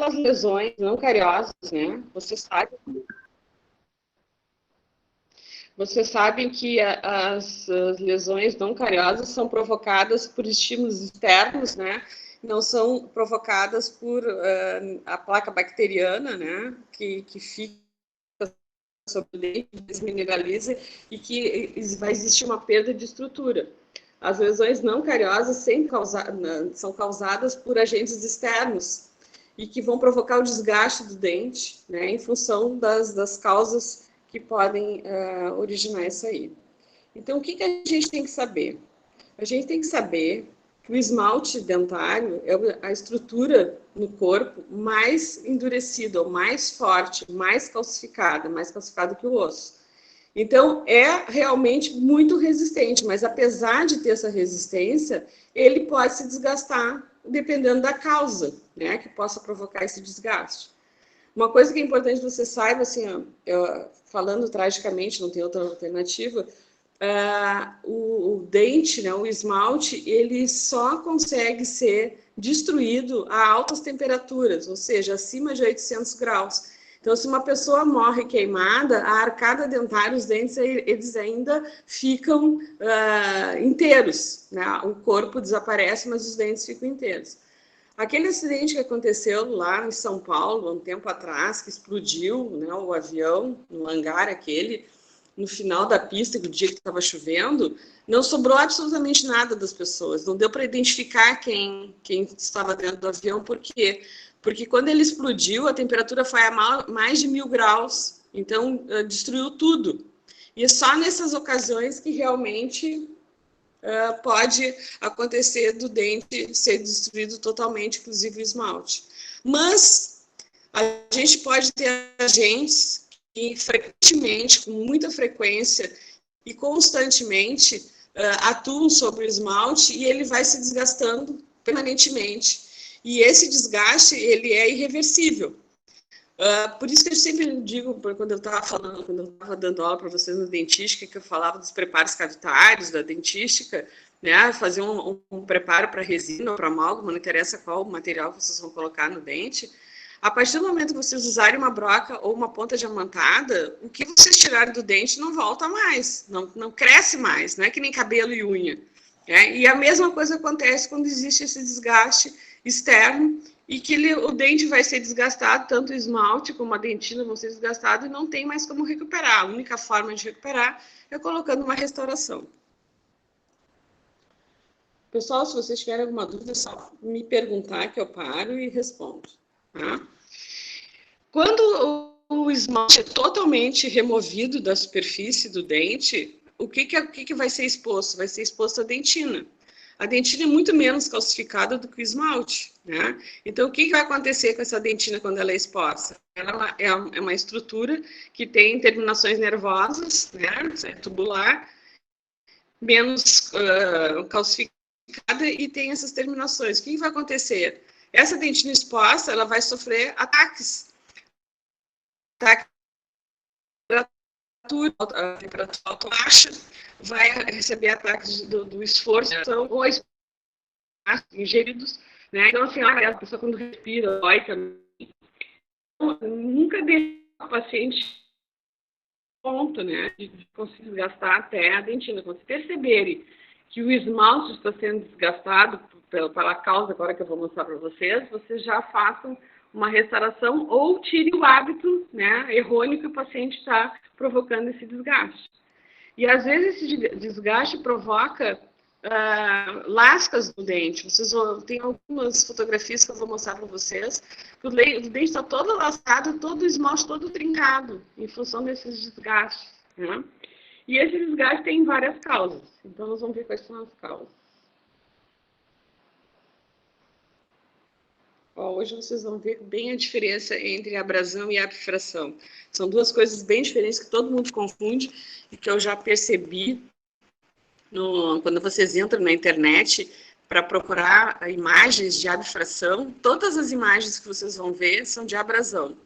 aquelas lesões não cariosas, né? Vocês sabem que as lesões não cariosas são provocadas por estímulos externos, né? Não são provocadas por a placa bacteriana, né? Que fica sobre o dente, desmineraliza e que vai existir uma perda de estrutura. As lesões não cariosas sempre são causadas por agentes externos e que vão provocar o desgaste do dente, né? Em função das causas que podem originar isso aí. Então, o que a gente tem que saber? A gente tem que saber que o esmalte dentário é a estrutura no corpo mais endurecida, ou mais forte, mais calcificada que o osso. Então, é realmente muito resistente, mas apesar de ter essa resistência, ele pode se desgastar dependendo da causa, né, que possa provocar esse desgaste. Uma coisa que é importante que você saiba, assim, falando tragicamente, não tem outra alternativa, o dente, né, o esmalte, ele só consegue ser destruído a altas temperaturas, ou seja, acima de 800 graus. Então, se uma pessoa morre queimada, a arcada dentária, os dentes, eles ainda ficam inteiros, né? O corpo desaparece, mas os dentes ficam inteiros. Aquele acidente que aconteceu lá em São Paulo, há um tempo atrás, que explodiu, né, o avião, no hangar aquele, no final da pista, no dia que estava chovendo, não sobrou absolutamente nada das pessoas. Não deu para identificar quem estava dentro do avião. Por quê? Porque quando ele explodiu, a temperatura foi a mais de 1000 graus. Então, destruiu tudo. E é só nessas ocasiões que realmente pode acontecer do dente ser destruído totalmente, inclusive o esmalte. Mas a gente pode ter agentes que frequentemente, com muita frequência e constantemente atuam sobre o esmalte e ele vai se desgastando permanentemente. E esse desgaste, ele é irreversível. Por isso que eu sempre digo, quando eu estava dando aula para vocês na dentística, que eu falava dos preparos cavitários, da dentística, né, fazer um preparo para resina ou para amálgama, não interessa qual material vocês vão colocar no dente. A partir do momento que vocês usarem uma broca ou uma ponta diamantada, o que vocês tirarem do dente não volta mais, não cresce mais, não é que nem cabelo e unha. Né? E a mesma coisa acontece quando existe esse desgaste externo e que o dente vai ser desgastado, tanto o esmalte como a dentina vão ser desgastados e não tem mais como recuperar. A única forma de recuperar é colocando uma restauração. Pessoal, se vocês tiverem alguma dúvida, é só me perguntar que eu paro e respondo. Tá? Quando o esmalte é totalmente removido da superfície do dente, o que vai ser exposto? Vai ser exposto a dentina. A dentina é muito menos calcificada do que o esmalte, né? Então, o que vai acontecer com essa dentina quando ela é exposta? Ela é uma estrutura que tem terminações nervosas, né? É tubular, menos calcificada e tem essas terminações. O que vai acontecer? Essa dentina exposta, ela vai sofrer ataques a temperatura alta baixa, vai receber ataques do esforço, então, ou ingeridos, né? Então, assim, a pessoa quando respira, dói também. Nunca deixa o paciente ponto, né, de conseguir desgastar até a dentina. Quando vocês perceberem que o esmalte está sendo desgastado pela causa agora que eu vou mostrar para vocês já façam uma restauração ou tire o hábito, né, errôneo que o paciente está provocando esse desgaste. E às vezes esse desgaste provoca lascas no dente. Tem algumas fotografias que eu vou mostrar para vocês, que o dente está todo lascado, todo o esmalte todo trincado, em função desses desgastes. Né? E esse desgaste tem várias causas. Então, nós vamos ver quais são as causas. Hoje vocês vão ver bem a diferença entre a abrasão e a abfração. São duas coisas bem diferentes que todo mundo confunde e que eu já percebi quando vocês entram na internet para procurar imagens de abfração. Todas as imagens que vocês vão ver são de abrasão.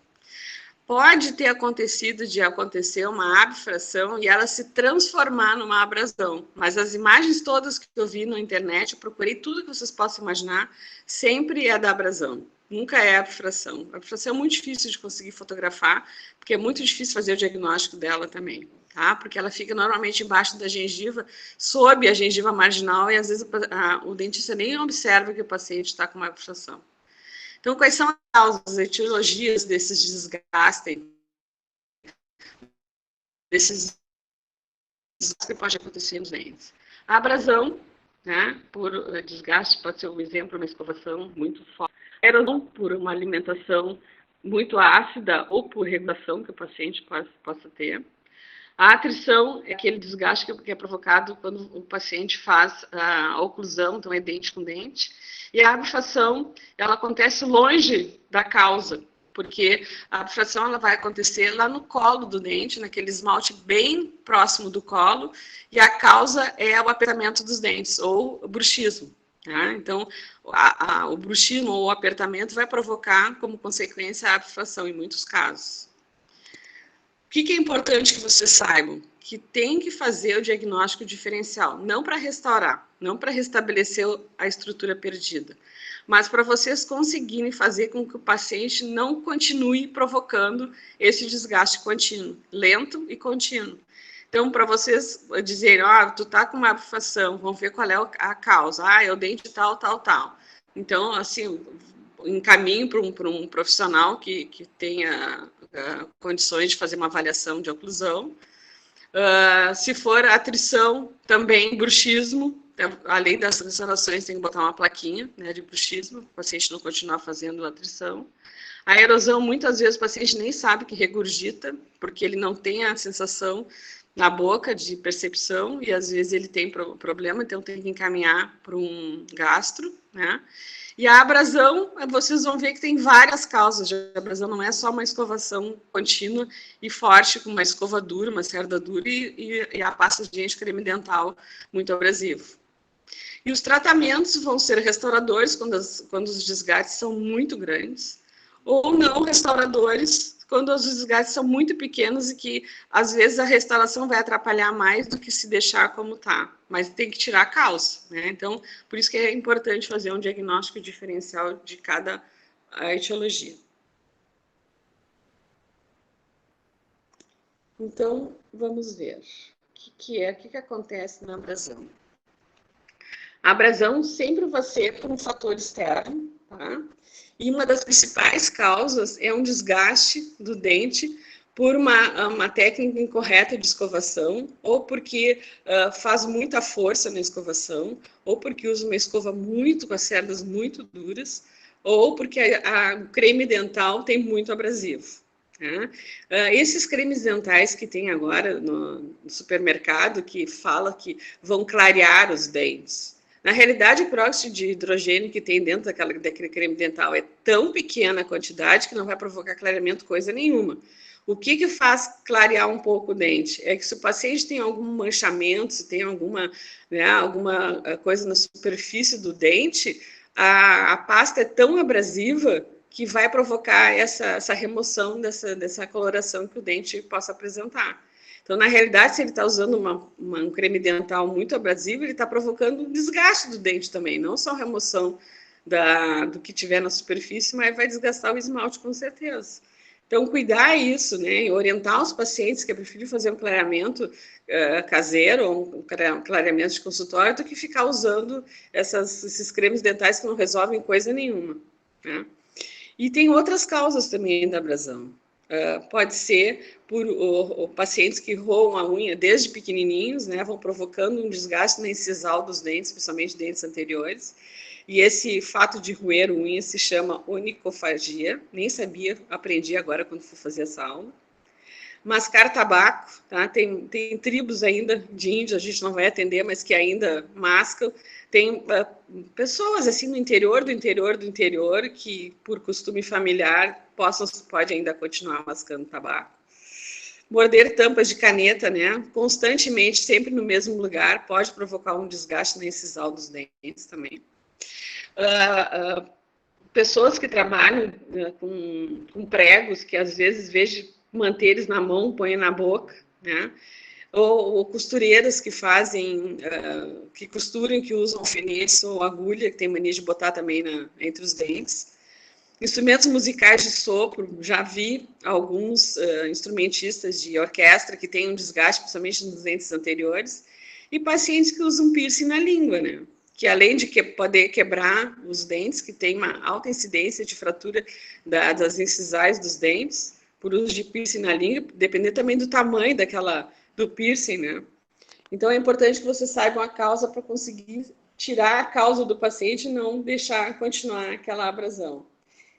Pode ter acontecido de acontecer uma abfração e ela se transformar numa abrasão, mas as imagens todas que eu vi na internet, eu procurei tudo que vocês possam imaginar, sempre é da abrasão, nunca é abfração. A abfração é muito difícil de conseguir fotografar, porque é muito difícil fazer o diagnóstico dela também, tá? Porque ela fica normalmente embaixo da gengiva, sob a gengiva marginal, e às vezes o dentista nem observa que o paciente está com uma abfração. Então, quais são as causas, as etiologias desses desgastes, desses desgastes que pode acontecer nos dentes? A abrasão, né, por desgaste, pode ser um exemplo, uma escovação muito forte. A erosão por uma alimentação muito ácida ou por regulação que o paciente possa ter. A atrição é aquele desgaste que é provocado quando o paciente faz a oclusão, então é dente com dente. E a abfação, ela acontece longe da causa, porque a abfação ela vai acontecer lá no colo do dente, naquele esmalte bem próximo do colo, e a causa é o apertamento dos dentes, ou bruxismo. Tá? Então, o bruxismo ou o apertamento vai provocar, como consequência, a abfação em muitos casos. O que é importante que vocês saibam? Que tem que fazer o diagnóstico diferencial, não para restaurar, não para restabelecer a estrutura perdida, mas para vocês conseguirem fazer com que o paciente não continue provocando esse desgaste contínuo, lento e contínuo. Então, para vocês dizerem, tu tá com uma abfação, vamos ver qual é a causa. É o dente tal, tal, tal. Então, assim, encaminho para um profissional que tenha condições de fazer uma avaliação de oclusão. Se for atrição, também bruxismo, além das restaurações, tem que botar uma plaquinha, né, de bruxismo, para o paciente não continuar fazendo atrição. A erosão, muitas vezes o paciente nem sabe que regurgita, porque ele não tem a sensação na boca de percepção, e às vezes ele tem problema, então tem que encaminhar para um gastro, né? E a abrasão, vocês vão ver que tem várias causas. A abrasão não é só uma escovação contínua e forte, com uma escova dura, uma cerda dura e a pasta de dente creme dental muito abrasivo. E os tratamentos vão ser restauradores quando os desgastes são muito grandes, ou não restauradores quando os desgastes são muito pequenos e que, às vezes, a restauração vai atrapalhar mais do que se deixar como está. Mas tem que tirar a causa, né? Então, por isso que é importante fazer um diagnóstico diferencial de cada etiologia. Então, vamos ver. O que acontece na abrasão? A abrasão sempre vai ser por um fator externo, tá? E uma das principais causas é um desgaste do dente por uma técnica incorreta de escovação, ou porque faz muita força na escovação, ou porque usa uma escova com as cerdas muito duras, ou porque o creme dental tem muito abrasivo. Tá? Esses cremes dentais que tem agora no supermercado, que fala que vão clarear os dentes, na realidade, o peróxido de hidrogênio que tem dentro daquele creme dental é tão pequena a quantidade que não vai provocar clareamento coisa nenhuma. O que faz clarear um pouco o dente? É que se o paciente tem algum manchamento, se tem alguma coisa na superfície do dente, a pasta é tão abrasiva que vai provocar essa remoção dessa coloração que o dente possa apresentar. Então, na realidade, se ele está usando um creme dental muito abrasivo, ele está provocando um desgaste do dente também, não só a remoção do que tiver na superfície, mas vai desgastar o esmalte com certeza. Então, cuidar isso, né? Orientar os pacientes que é preferir fazer um clareamento caseiro ou um clareamento de consultório do que ficar usando esses cremes dentais que não resolvem coisa nenhuma, né? E tem outras causas também da abrasão. Pode ser por pacientes que roam a unha desde pequenininhos, né, vão provocando um desgaste na incisal dos dentes, principalmente dentes anteriores. E esse fato de roer unha se chama onicofagia. Nem sabia, aprendi agora quando fui fazer essa aula. Mascar tabaco, tá? Tem tribos ainda de índios, a gente não vai atender, mas que ainda mascam. Tem pessoas assim no interior do interior que, por costume familiar, pode ainda continuar mascando tabaco. Morder tampas de caneta, né? Constantemente, sempre no mesmo lugar, pode provocar um desgaste na incisal dos dentes também. pessoas que trabalham com pregos, que às vezes vejo manter eles na mão, põem na boca, né? Ou costureiras que fazem, que costuram, que usam alfinetes ou agulha, que tem mania de botar também entre os dentes. Instrumentos musicais de sopro, já vi alguns instrumentistas de orquestra que têm um desgaste, principalmente nos dentes anteriores, e pacientes que usam piercing na língua, né? Que além de poder quebrar os dentes, que tem uma alta incidência de fratura das incisais dos dentes, por uso de piercing na língua, dependendo também do tamanho do piercing, né? Então é importante que vocês saibam a causa para conseguir tirar a causa do paciente e não deixar continuar aquela abrasão.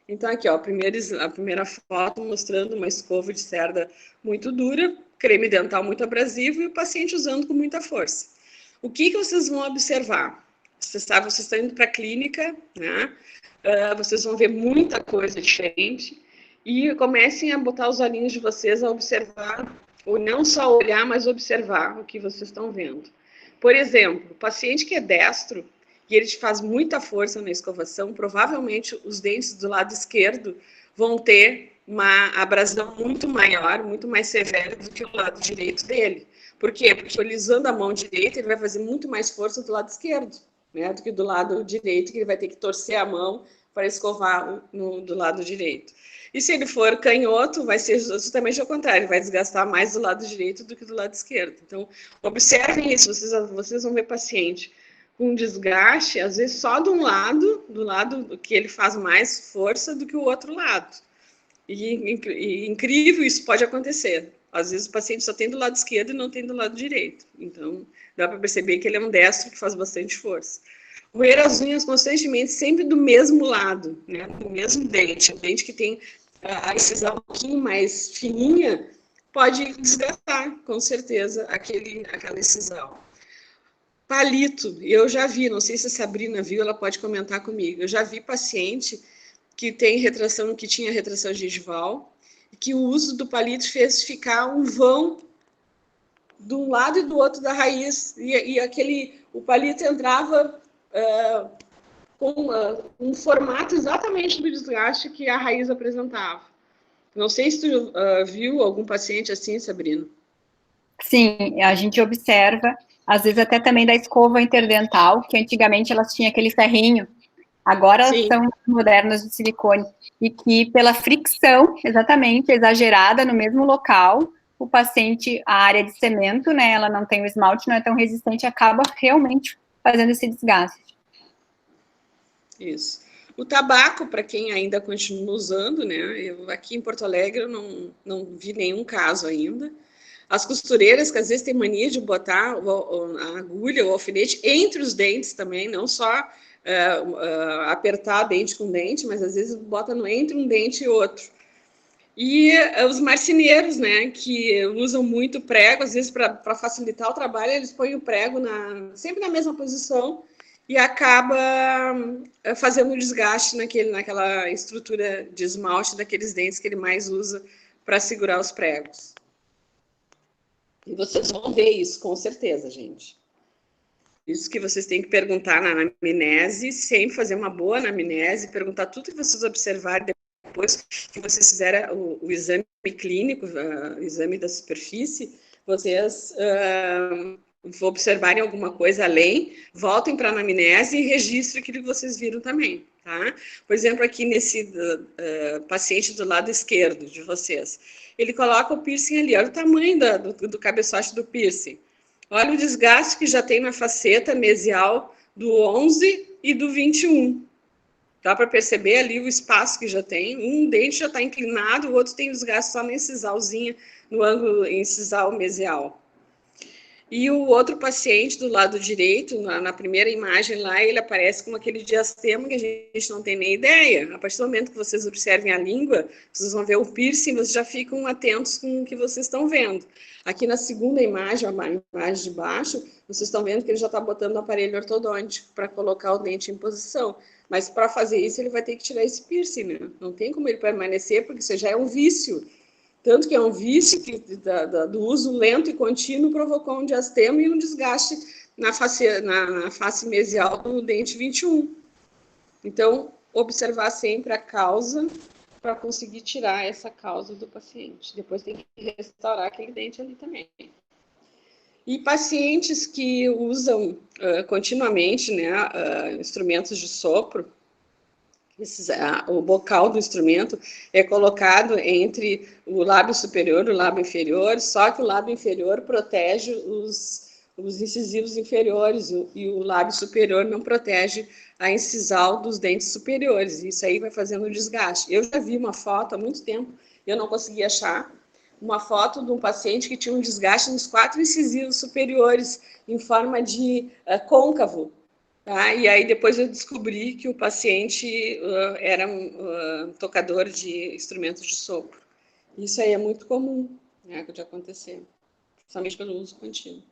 Então aqui, ó, a primeira foto mostrando uma escova de cerda muito dura, creme dental muito abrasivo e o paciente usando com muita força. O que vocês vão observar? Vocês estão indo para a clínica, né? Vocês vão ver muita coisa diferente e comecem a botar os olhinhos de vocês a observar, ou não só olhar, mas observar o que vocês estão vendo. Por exemplo, o paciente que é destro e ele faz muita força na escovação, provavelmente os dentes do lado esquerdo vão ter uma abrasão muito maior, muito mais severa do que o lado direito dele. Por quê? Porque ele usando a mão direita, ele vai fazer muito mais força do lado esquerdo, né, do que do lado direito, que ele vai ter que torcer a mão para escovar do lado direito. E se ele for canhoto, vai ser justamente ao contrário, ele vai desgastar mais do lado direito do que do lado esquerdo. Então, observem isso, vocês vão ver paciente com desgaste, às vezes só do lado que ele faz mais força do que o outro lado. E incrível, isso pode acontecer. Às vezes o paciente só tem do lado esquerdo e não tem do lado direito. Então, dá para perceber que ele é um destro que faz bastante força. Roer as unhas constantemente, sempre do mesmo lado, né? Do mesmo dente. O dente que tem a incisão um pouquinho mais fininha pode desgastar, com certeza, aquela incisão. Palito, eu já vi, não sei se a Sabrina viu, ela pode comentar comigo. Eu já vi paciente que tinha retração gengival, e que o uso do palito fez ficar um vão de um lado e do outro da raiz, o palito entrava com um formato exatamente do desgaste que a raiz apresentava. Não sei se tu viu algum paciente assim, Sabrina. Sim, a gente observa, às vezes até também da escova interdental, que antigamente elas tinham aquele ferrinho, agora Sim. São modernas de silicone, e que pela fricção, exatamente, exagerada no mesmo local, o paciente, a área de cimento, né, ela não tem o esmalte, não é tão resistente, acaba realmente fazendo esse desgaste. Isso. O tabaco, para quem ainda continua usando, né, aqui em Porto Alegre eu não vi nenhum caso ainda. As costureiras, que às vezes têm mania de botar a agulha, o alfinete entre os dentes também, não só apertar dente com dente, mas às vezes bota entre um dente e outro. E os marceneiros, né, que usam muito prego, às vezes para facilitar o trabalho, eles põem o prego sempre na mesma posição e acaba fazendo um desgaste naquela estrutura de esmalte daqueles dentes que ele mais usa para segurar os pregos. E vocês vão ver isso, com certeza, gente. Isso que vocês têm que perguntar na anamnese, sempre fazer uma boa anamnese, perguntar tudo que vocês observarem depois que vocês fizerem o exame clínico, o exame da superfície, vocês observarem alguma coisa além, voltem para a anamnese e registrem aquilo que vocês viram também, tá? Por exemplo, aqui nesse paciente do lado esquerdo de vocês, ele coloca o piercing ali, olha o tamanho do cabeçote do piercing. Olha o desgaste que já tem na faceta mesial do 11 e do 21. Dá para perceber ali o espaço que já tem. Um dente já está inclinado, o outro tem desgaste só na incisalzinha, no ângulo incisal mesial. E o outro paciente do lado direito, na primeira imagem lá, ele aparece com aquele diastema que a gente não tem nem ideia. A partir do momento que vocês observem a língua, vocês vão ver o piercing, vocês já ficam atentos com o que vocês estão vendo. Aqui na segunda imagem, a imagem de baixo, vocês estão vendo que ele já está botando o aparelho ortodôntico para colocar o dente em posição. Mas para fazer isso, ele vai ter que tirar esse piercing, né? Não tem como ele permanecer, porque isso já é um vício. Tanto que é um vício que, do uso lento e contínuo provocou um diastema e um desgaste na face mesial do dente 21. Então, observar sempre a causa para conseguir tirar essa causa do paciente. Depois tem que restaurar aquele dente ali também. E pacientes que usam continuamente, né, instrumentos de sopro, o bocal do instrumento é colocado entre o lábio superior e o lábio inferior, só que o lábio inferior protege os incisivos inferiores e o lábio superior não protege a incisal dos dentes superiores. Isso aí vai fazendo um desgaste. Eu já vi uma foto há muito tempo, eu não consegui achar, uma foto de um paciente que tinha um desgaste nos 4 incisivos superiores em forma de côncavo. Tá? E aí depois eu descobri que o paciente era um tocador de instrumentos de sopro. Isso aí é muito comum, né, de acontecer, principalmente pelo uso contínuo.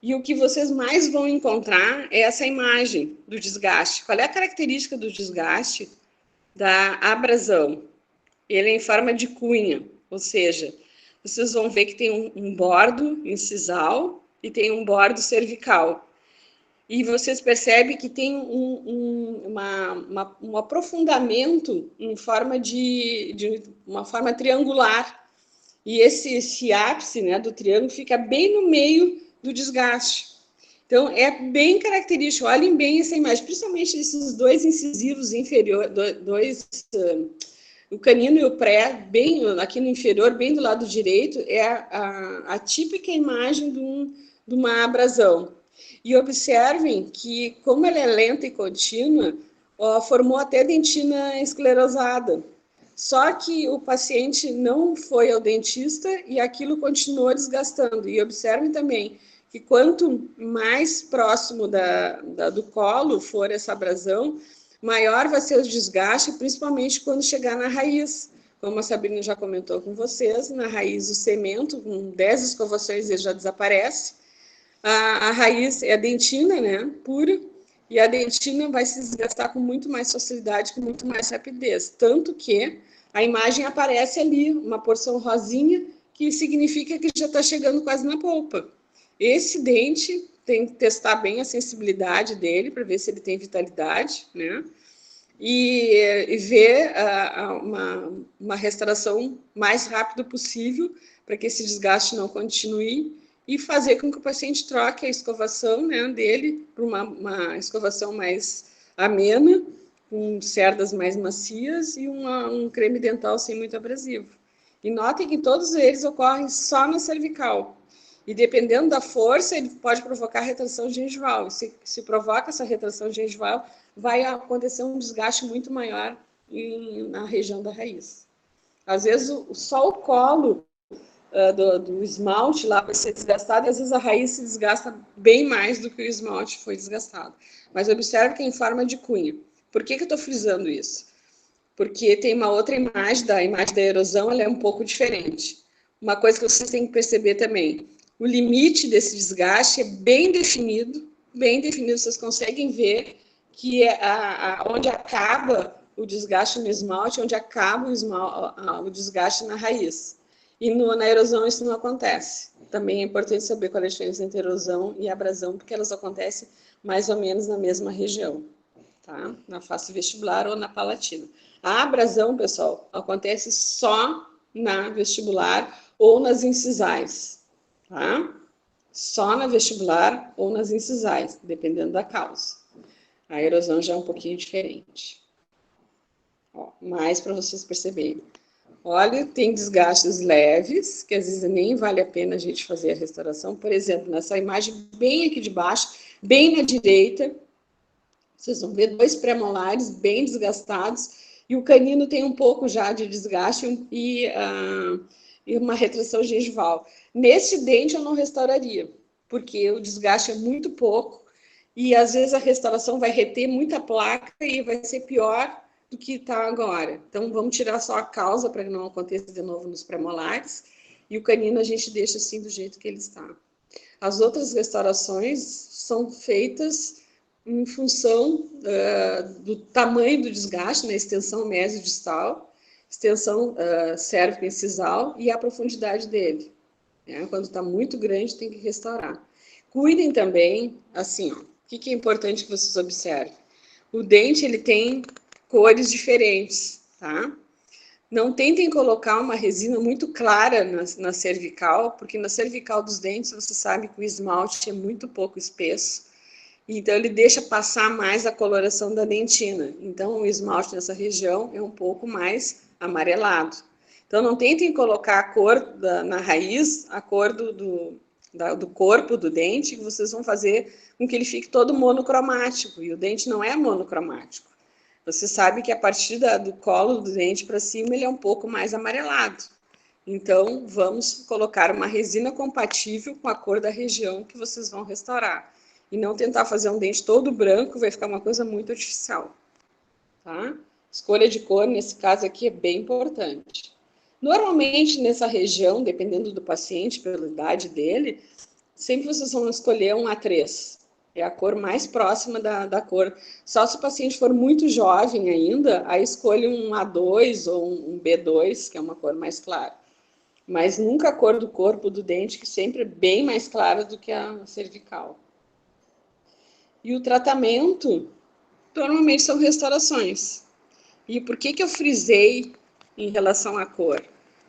E o que vocês mais vão encontrar é essa imagem do desgaste. Qual é a característica do desgaste? Da abrasão. Ele é em forma de cunha, ou seja, vocês vão ver que tem um bordo incisal e tem um bordo cervical. E vocês percebem que tem um aprofundamento em forma de uma forma triangular. E esse ápice, né, do triângulo fica bem no meio do desgaste. Então, é bem característico. Olhem bem essa imagem, principalmente esses 2 incisivos inferiores, o canino e o pré, bem aqui no inferior, bem do lado direito, é a típica imagem de uma abrasão. E observem que, como ela é lenta e contínua, formou até dentina esclerosada. Só que o paciente não foi ao dentista e aquilo continuou desgastando. E observem também que quanto mais próximo do colo for essa abrasão, maior vai ser o desgaste, principalmente quando chegar na raiz. Como a Sabrina já comentou com vocês, na raiz o cemento, com 10 escovações, ele já desaparece. A raiz é a dentina, né, pura, e a dentina vai se desgastar com muito mais facilidade, com muito mais rapidez. Tanto que a imagem aparece ali, uma porção rosinha, que significa que já está chegando quase na polpa. Esse dente tem que testar bem a sensibilidade dele, para ver se ele tem vitalidade, né, e ver uma restauração mais rápido possível, para que esse desgaste não continue, e fazer com que o paciente troque a escovação, né, dele por uma escovação mais amena, com cerdas mais macias e um creme dental sem muito abrasivo. E notem que todos eles ocorrem só na cervical. E dependendo da força, ele pode provocar retração gengival. Se provoca essa retração gengival, vai acontecer um desgaste muito maior na região da raiz. Às vezes, só o colo do esmalte lá vai ser desgastado, e às vezes a raiz se desgasta bem mais do que o esmalte foi desgastado. Mas observe que é em forma de cunha. Por que eu estou frisando isso? Porque tem uma outra imagem da erosão, ela é um pouco diferente. Uma coisa que vocês têm que perceber também, o limite desse desgaste é bem definido, vocês conseguem ver que é onde acaba o desgaste no esmalte, onde acaba o desgaste na raiz. E na erosão isso não acontece. Também é importante saber qual é a diferença entre erosão e abrasão, porque elas acontecem mais ou menos na mesma região, tá? Na face vestibular ou na palatina. A abrasão, pessoal, acontece só na vestibular ou nas incisais, tá? Só na vestibular ou nas incisais, dependendo da causa. A erosão já é um pouquinho diferente. Ó, mais para vocês perceberem. Olha, tem desgastes leves, que às vezes nem vale a pena a gente fazer a restauração. Por exemplo, nessa imagem bem aqui de baixo, bem na direita, vocês vão ver 2 pré-molares bem desgastados, e o canino tem um pouco já de desgaste e uma retração gengival. Nesse dente eu não restauraria, porque o desgaste é muito pouco, e às vezes a restauração vai reter muita placa e vai ser pior do que está agora. Então, vamos tirar só a causa para que não aconteça de novo nos pré-molares, e o canino a gente deixa assim do jeito que ele está. As outras restaurações são feitas em função do tamanho do desgaste, na extensão mesodistal, extensão cérvico-incisal e a profundidade dele. Né? Quando está muito grande, tem que restaurar. Cuidem também, assim, ó, o que é importante que vocês observem? O dente, ele tem cores diferentes, tá? Não tentem colocar uma resina muito clara na cervical, porque na cervical dos dentes você sabe que o esmalte é muito pouco espesso, então ele deixa passar mais a coloração da dentina. Então o esmalte nessa região é um pouco mais amarelado. Então não tentem colocar a cor na raiz, a cor do corpo do dente, que vocês vão fazer com que ele fique todo monocromático, e o dente não é monocromático. Você sabe que a partir do colo do dente para cima ele é um pouco mais amarelado. Então, vamos colocar uma resina compatível com a cor da região que vocês vão restaurar. E não tentar fazer um dente todo branco, vai ficar uma coisa muito artificial. Tá? Escolha de cor, nesse caso aqui, é bem importante. Normalmente, nessa região, dependendo do paciente, pela idade dele, sempre vocês vão escolher um A3. É a cor mais próxima da cor. Só se o paciente for muito jovem ainda, aí escolhe um A2 ou um B2, que é uma cor mais clara. Mas nunca a cor do corpo do dente, que sempre é bem mais clara do que a cervical. E o tratamento, normalmente são restaurações. E por que eu frisei em relação à cor?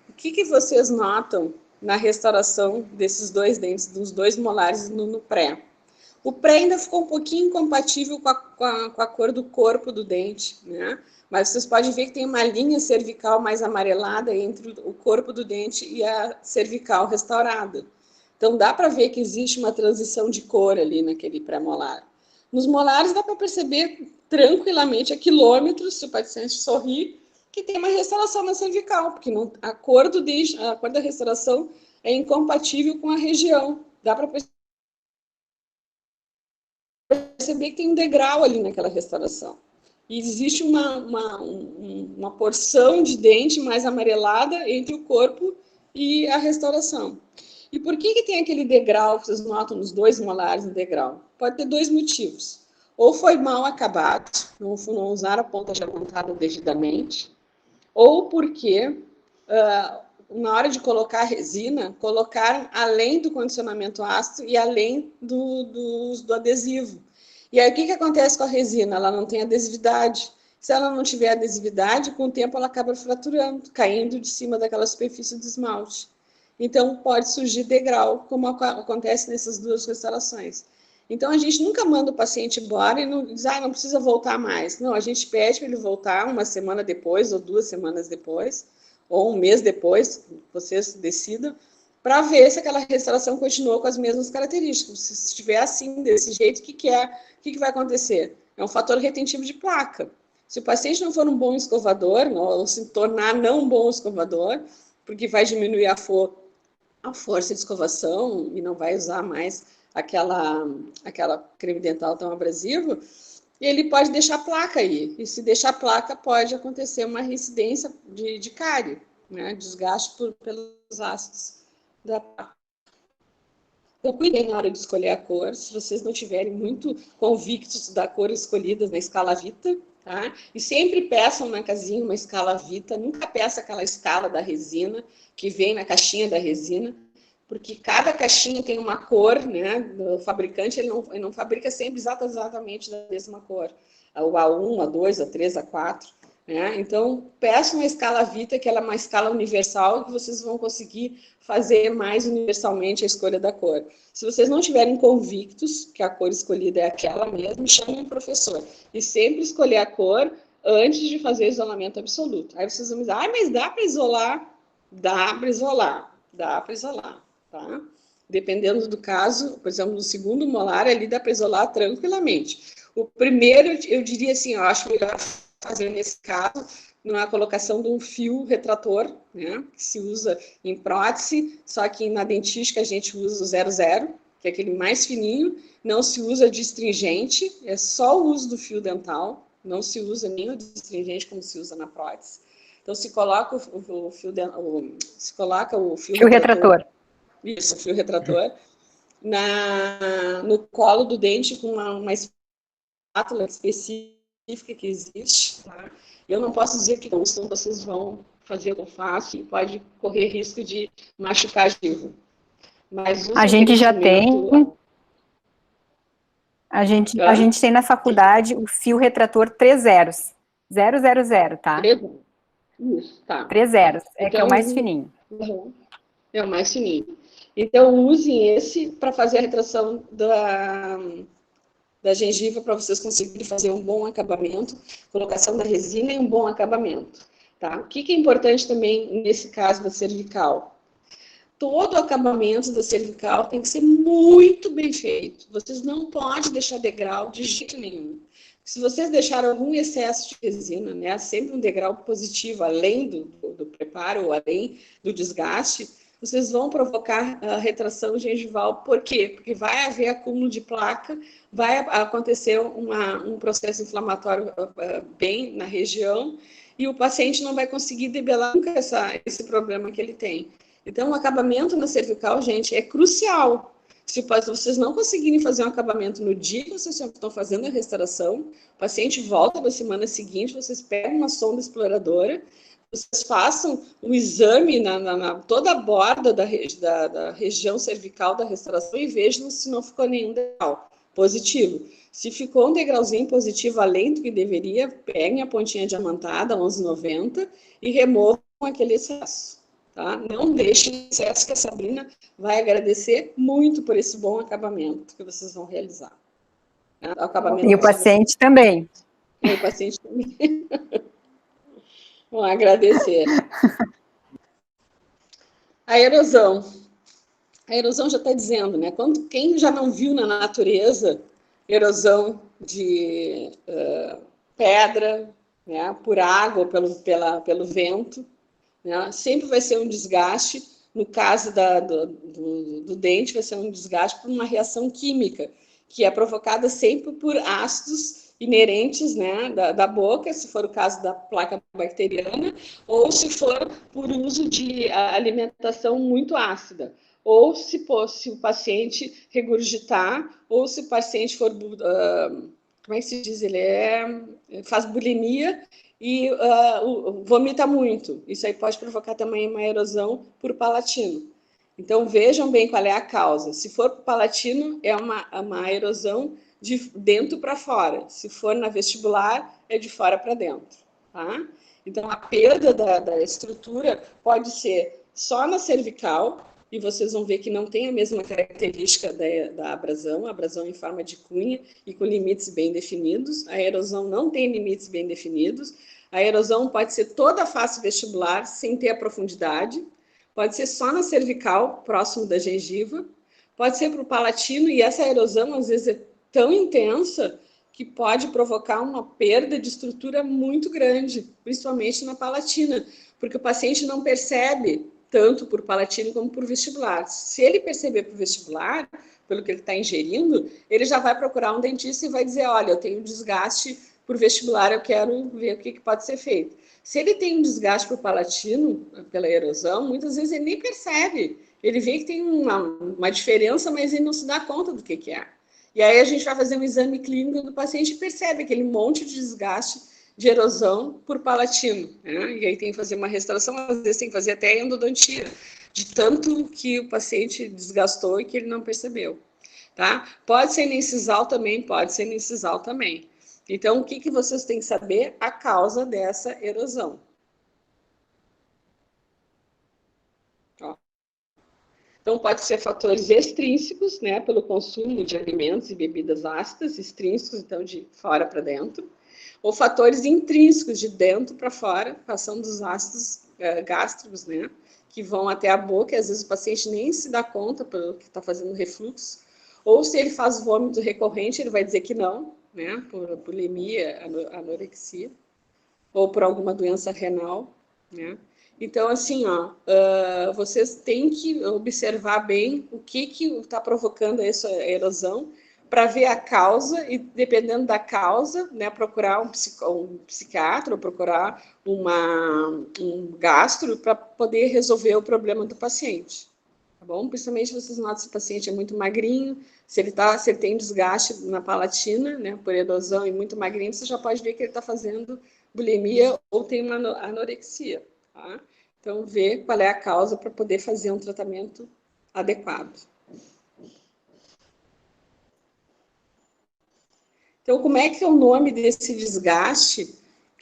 O que vocês notam na restauração desses dois dentes, dos dois molares no pré? O pré ainda ficou um pouquinho incompatível com a cor do corpo do dente, né? Mas vocês podem ver que tem uma linha cervical mais amarelada entre o corpo do dente e a cervical restaurada. Então, dá para ver que existe uma transição de cor ali naquele pré-molar. Nos molares, dá para perceber tranquilamente, a quilômetros, se o paciente sorrir, que tem uma restauração na cervical, porque a cor do dente, a cor da restauração é incompatível com a região. Dá para perceber que tem um degrau ali naquela restauração. E existe uma porção de dente mais amarelada entre o corpo e a restauração. E por que tem aquele degrau, vocês notam nos dois molares no degrau? Pode ter dois motivos. Ou foi mal acabado, não usaram a ponta de apontada devidamente, ou porque, na hora de colocar a resina, colocaram além do condicionamento ácido e além do adesivo. E aí, o que acontece com a resina? Ela não tem adesividade. Se ela não tiver adesividade, com o tempo ela acaba fraturando, caindo de cima daquela superfície do esmalte. Então, pode surgir degrau, como acontece nessas duas restaurações. Então, a gente nunca manda o paciente embora e não diz, não precisa voltar mais. Não, a gente pede para ele voltar uma semana depois, ou 2 semanas depois, ou um mês depois, vocês decidam, para ver se aquela restauração continuou com as mesmas características. Se estiver assim, desse jeito, o que vai acontecer? É um fator retentivo de placa. Se o paciente não for um bom escovador, ou se tornar não um bom escovador, porque vai diminuir a força de escovação e não vai usar mais aquela creme dental tão abrasivo, ele pode deixar placa aí. E se deixar placa, pode acontecer uma reincidência de cárie, né? Desgaste pelos ácidos da placa. Então, cuidem na hora de escolher a cor, se vocês não estiverem muito convictos da cor escolhida na escala Vita, tá? E sempre peçam na casinha uma escala Vita, nunca peça aquela escala da resina, que vem na caixinha da resina, porque cada caixinha tem uma cor, né? O fabricante ele não fabrica sempre exatamente da mesma cor. O A1, A2, A3, A4. Né? Então, peça uma escala Vita, que ela é uma escala universal, que vocês vão conseguir fazer mais universalmente a escolha da cor. Se vocês não estiverem convictos que a cor escolhida é aquela mesmo, chamem um professor. E sempre escolher a cor antes de fazer isolamento absoluto. Aí vocês vão dizer, mas dá para isolar? Dá para isolar, tá? Dependendo do caso, por exemplo, no segundo molar, ali dá para isolar tranquilamente. O primeiro, eu diria assim, eu acho melhor fazer nesse caso, na colocação de um fio retrator, né, que se usa em prótese, só que na dentística a gente usa o 00, que é aquele mais fininho, não se usa de é só o uso do fio dental, não se usa nem o astringente como se usa na prótese. Então, se coloca o fio retrator. Isso, o fio retrator, no colo do dente com uma espátula específica que existe, tá? Eu não posso dizer que não, senão vocês vão fazer o que eu faço e pode correr risco de machucar a gengiva. Mas a gente já tem... A gente tem na faculdade o fio retrator 3 zeros. 000, tá? 3, isso, tá. 3 zeros, é que é o Então, mais fininho. é o mais fininho. Então, usem esse para fazer a retração da gengiva para vocês conseguirem fazer um bom acabamento, colocação da resina e um bom acabamento. Tá? O que é importante também nesse caso da cervical? Todo o acabamento da cervical tem que ser muito bem feito. Vocês não podem deixar degrau de jeito nenhum. Se vocês deixarem algum excesso de resina, né, sempre um degrau positivo, além do preparo, ou além do desgaste, vocês vão provocar a retração gengival. Por quê? Porque vai haver acúmulo de placa, vai acontecer um processo inflamatório bem na região, e o paciente não vai conseguir debelar nunca esse problema que ele tem. Então, o acabamento na cervical, gente, é crucial. Se vocês não conseguirem fazer um acabamento no dia que vocês estão fazendo a restauração, o paciente volta na semana seguinte, vocês pegam uma sonda exploradora, vocês façam um exame na toda a borda da região cervical da restauração e vejam se não ficou nenhum degrau positivo. Se ficou um degrauzinho positivo além do que deveria, peguem a pontinha diamantada, 11,90, e removam aquele excesso. Tá? Não deixem excesso, que a Sabrina vai agradecer muito por esse bom acabamento que vocês vão realizar. Tá? E o paciente também. E o paciente também. Vão agradecer. A erosão. A erosão já está dizendo, né? Quem já não viu na natureza erosão de pedra, né? Por água, pelo vento, né? Sempre vai ser um desgaste. No caso do dente, vai ser um desgaste por uma reação química, que é provocada sempre por ácidos inerentes, né, da boca, se for o caso da placa bacteriana, ou se for por uso de alimentação muito ácida, ou se o paciente regurgitar, ou se o paciente for, como é que se diz, faz bulimia, e vomita muito. Isso aí pode provocar também uma erosão por palatino. Então, vejam bem qual é a causa. Se for por palatino, é uma erosão de dentro para fora. Se for na vestibular, é de fora para dentro. Tá? Então, a perda da estrutura pode ser só na cervical, e vocês vão ver que não tem a mesma característica da abrasão em forma de cunha e com limites bem definidos. A erosão não tem limites bem definidos. A erosão pode ser toda a face vestibular, sem ter a profundidade. Pode ser só na cervical, próximo da gengiva. Pode ser para o palatino, e essa erosão, às vezes, é tão intensa que pode provocar uma perda de estrutura muito grande, principalmente na palatina, porque o paciente não percebe tanto por palatino como por vestibular. Se ele perceber por vestibular, pelo que ele está ingerindo, ele já vai procurar um dentista e vai dizer, olha, eu tenho desgaste por vestibular, eu quero ver o que pode ser feito. Se ele tem um desgaste por palatino, pela erosão, muitas vezes ele nem percebe. Ele vê que tem uma diferença, mas ele não se dá conta do que é. E aí a gente vai fazer um exame clínico do paciente e percebe aquele monte de desgaste de erosão por palatino, né? E aí tem que fazer uma restauração, às vezes tem que fazer até endodontia, de tanto que o paciente desgastou e que ele não percebeu, tá? Pode ser incisal também, pode ser incisal também. Então, o que vocês têm que saber? A causa dessa erosão. Ó. Então, pode ser fatores extrínsecos, né, pelo consumo de alimentos e bebidas ácidas, extrínsecos, então, de fora para dentro, ou fatores intrínsecos, de dentro para fora, passando dos ácidos gástricos, né, que vão até a boca, e às vezes o paciente nem se dá conta pelo que está fazendo refluxo, ou se ele faz vômito recorrente, ele vai dizer que não, né, por bulimia, anorexia, ou por alguma doença renal, né. Então, assim, ó, vocês têm que observar bem o que está provocando essa erosão, para ver a causa e, dependendo da causa, né, procurar um psiquiatra ou procurar um gastro para poder resolver o problema do paciente. Tá bom? Principalmente vocês notam se o paciente é muito magrinho, se ele tem desgaste na palatina, né, por erosão e muito magrinho, você já pode ver que ele está fazendo bulimia ou tem uma anorexia. Tá? Então, ver qual é a causa para poder fazer um tratamento adequado. Então, como é que é o nome desse desgaste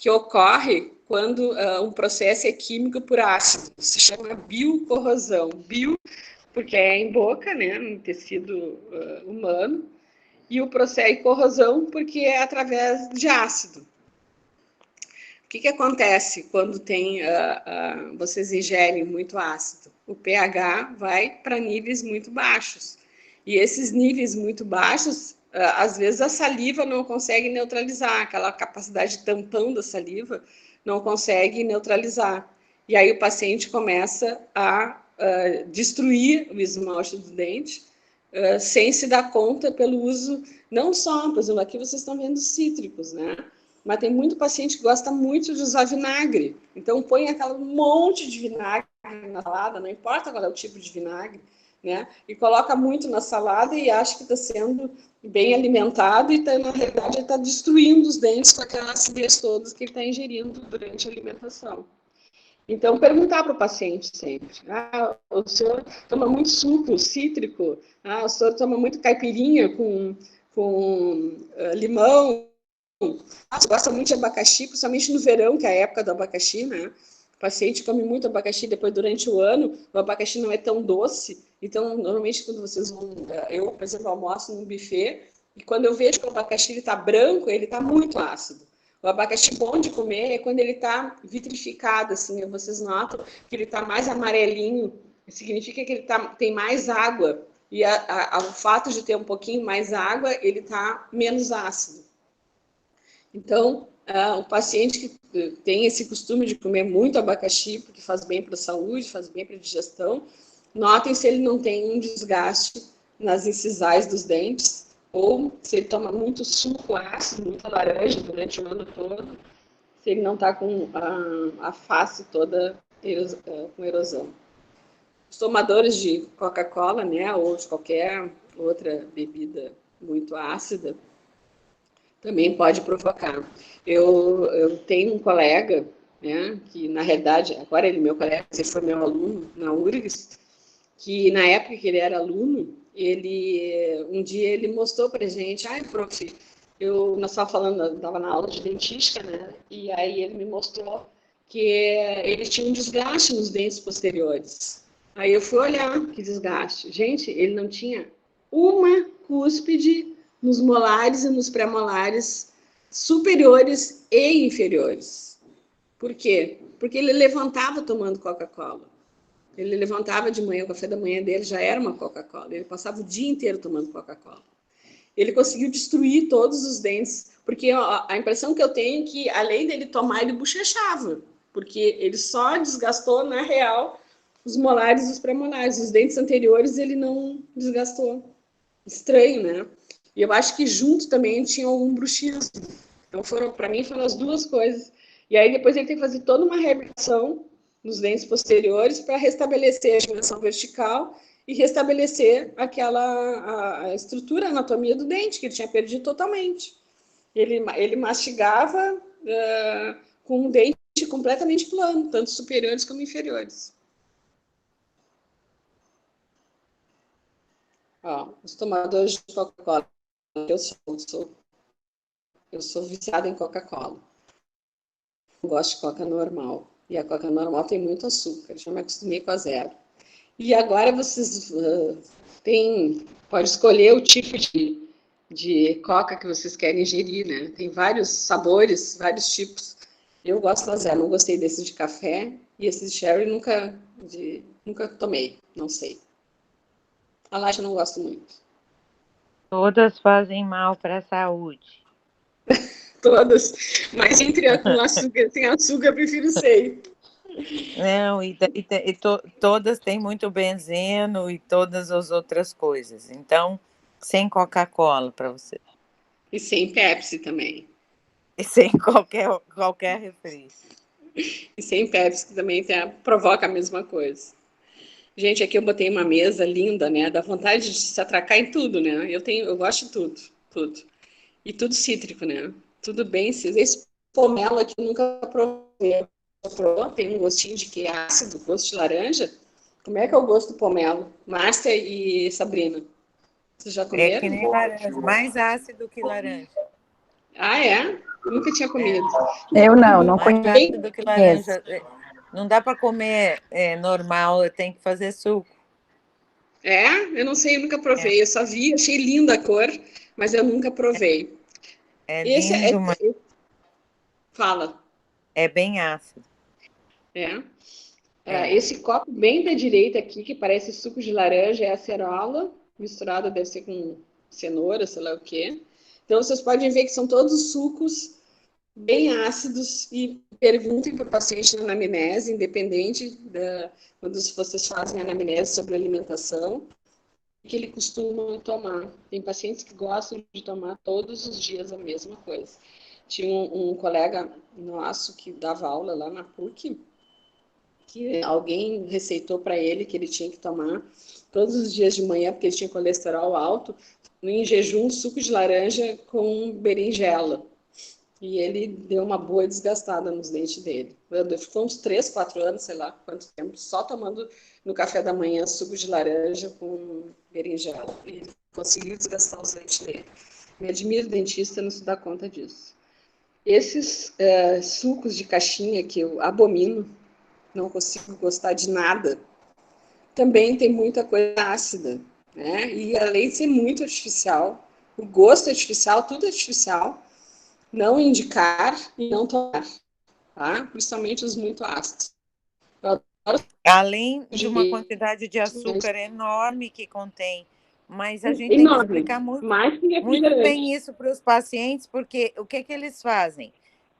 que ocorre quando um processo é químico por ácido. Se chama biocorrosão. Bio, porque é em boca, né, no tecido humano, e o processo de corrosão, porque é através de ácido. O que acontece quando vocês ingerem muito ácido? O pH vai para níveis muito baixos. E esses níveis muito baixos, às vezes a saliva não consegue neutralizar, aquela capacidade de tampão da saliva não consegue neutralizar. E aí o paciente começa a destruir o esmalte do dente, sem se dar conta pelo uso, não só, por exemplo, aqui vocês estão vendo cítricos, né? Mas tem muito paciente que gosta muito de usar vinagre. Então, põe aquele monte de vinagre na salada, não importa qual é o tipo de vinagre, né? E coloca muito na salada e acha que está sendo bem alimentado e, na realidade, está destruindo os dentes com aquela acidez toda que ele está ingerindo durante a alimentação. Então, perguntar para o paciente sempre. O senhor toma muito suco cítrico? O senhor toma muito caipirinha com limão? Você gosta muito de abacaxi, principalmente no verão, que é a época do abacaxi, né? O paciente come muito abacaxi, depois durante o ano, o abacaxi não é tão doce. Então, normalmente, quando vocês vão... Eu, por exemplo, almoço num buffet, e quando eu vejo que o abacaxi está branco, ele está muito ácido. O abacaxi bom de comer é quando ele está vitrificado, assim, vocês notam que ele está mais amarelinho, significa que ele tem mais água, e o fato de ter um pouquinho mais água, ele está menos ácido. Então, o paciente que tem esse costume de comer muito abacaxi, porque faz bem para a saúde, faz bem para a digestão, notem se ele não tem um desgaste nas incisais dos dentes, ou se ele toma muito suco ácido, muita laranja durante o ano todo, se ele não está com a face toda com erosão. Os tomadores de Coca-Cola, né, ou de qualquer outra bebida muito ácida, também pode provocar. Eu tenho um colega, né, que na realidade, agora ele é meu colega, ele foi meu aluno na URGS, que na época que ele era aluno, um dia ele mostrou para a gente, prof, nós estávamos falando, estava na aula de dentística, né, e aí ele me mostrou que ele tinha um desgaste nos dentes posteriores. Aí eu fui olhar que desgaste. Gente, ele não tinha uma cúspide nos molares e nos pré-molares superiores e inferiores. Por quê? Porque ele levantava tomando Coca-Cola. Ele levantava de manhã, o café da manhã dele já era uma Coca-Cola. Ele passava o dia inteiro tomando Coca-Cola. Ele conseguiu destruir todos os dentes, porque a impressão que eu tenho é que, além dele tomar, ele bochechava, porque ele só desgastou, na real, os molares e os pré-molares. Os dentes anteriores ele não desgastou. Estranho, né? E eu acho que junto também tinha algum bruxismo. Então, para mim, foram as duas coisas. E aí, depois ele tem que fazer toda uma reabilitação nos dentes posteriores para restabelecer a dimensão vertical e restabelecer a estrutura, a anatomia do dente, que ele tinha perdido totalmente. Ele mastigava com um dente completamente plano, tanto superiores como inferiores. Os tomadores de Coca-Cola. Eu sou viciada em Coca-Cola. Eu gosto de Coca normal. E a Coca normal tem muito açúcar. Já me acostumei com a zero. E agora vocês pode escolher o tipo de Coca que vocês querem ingerir, né? Tem vários sabores, vários tipos. Eu gosto da zero. Não gostei desse de café. E esse de sherry nunca tomei. Não sei. A light eu não gosto muito. Todas fazem mal para a saúde. Todas, mas entre a com açúcar tem açúcar, eu prefiro sem. Não, todas têm muito benzeno e todas as outras coisas. Então, sem Coca-Cola para você. E sem Pepsi também. E sem qualquer refri. E sem Pepsi, que também provoca a mesma coisa. Gente, aqui eu botei uma mesa linda, né? Dá vontade de se atracar em tudo, né? Eu gosto de tudo. E tudo cítrico, né? Tudo bem cítrico. Esse pomelo aqui eu nunca provei. Tem um gostinho de que é ácido, gosto de laranja. Como é que é o gosto do pomelo? Márcia e Sabrina. Vocês já comeram? É que nem laranja, mais ácido que laranja. Ah, é? Nunca tinha comido. Eu não Mais conheço. ácido que laranja. Não dá para comer normal, tem que fazer suco. É? Eu não sei, eu nunca É, provei. Eu só vi, achei linda a cor, mas eu nunca provei. é Esse é... lindo, mas Fala. é bem ácido. É. É. Esse copo bem da direita aqui, que parece suco de laranja, é acerola, misturada deve ser com cenoura, sei lá o quê. Então, vocês podem ver que são todos sucos bem ácidos e perguntem para o paciente na anamnese, independente quando vocês fazem anamnese sobre alimentação, o que ele costuma tomar. Tem pacientes que gostam de tomar todos os dias a mesma coisa. Tinha um colega nosso que dava aula lá na PUC, que alguém receitou para ele que ele tinha que tomar todos os dias de manhã, porque ele tinha colesterol alto, em jejum, suco de laranja com berinjela. E ele deu uma boa desgastada nos dentes dele. Ficou uns 3, 4 anos, sei lá quanto tempo, só tomando no café da manhã suco de laranja com berinjela. E ele conseguiu desgastar os dentes dele. Me admiro dentista não se dá conta disso. Esses sucos de caixinha que eu abomino, não consigo gostar de nada, também tem muita coisa ácida, né? E além de ser muito artificial, o gosto é artificial, tudo é artificial, não indicar e não tomar, tá? Principalmente os muito ácidos. Eu adoro Além de uma de quantidade de açúcar enorme que contém, mas a gente tem que enorme, explicar muito, mais que muito refrigerante. bem isso para os pacientes, porque o que eles fazem?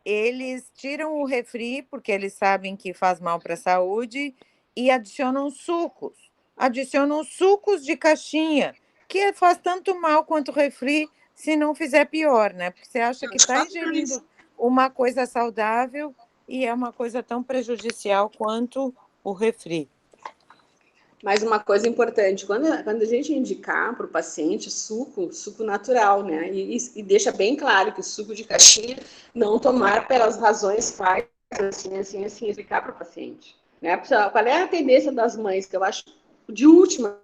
Eles tiram o refri, porque eles sabem que faz mal para a saúde, e adicionam sucos. Adicionam sucos de caixinha, que faz tanto mal quanto o refri, se não fizer pior, né? Porque você acha que está ingerindo uma coisa saudável e é uma coisa tão prejudicial quanto o refri. Mas uma coisa importante, quando a gente indicar para o paciente suco natural, né? E deixa bem claro que o suco de caixinha não tomar pelas razões quais, assim, explicar para o paciente. Né? Qual é a tendência das mães, que eu acho de última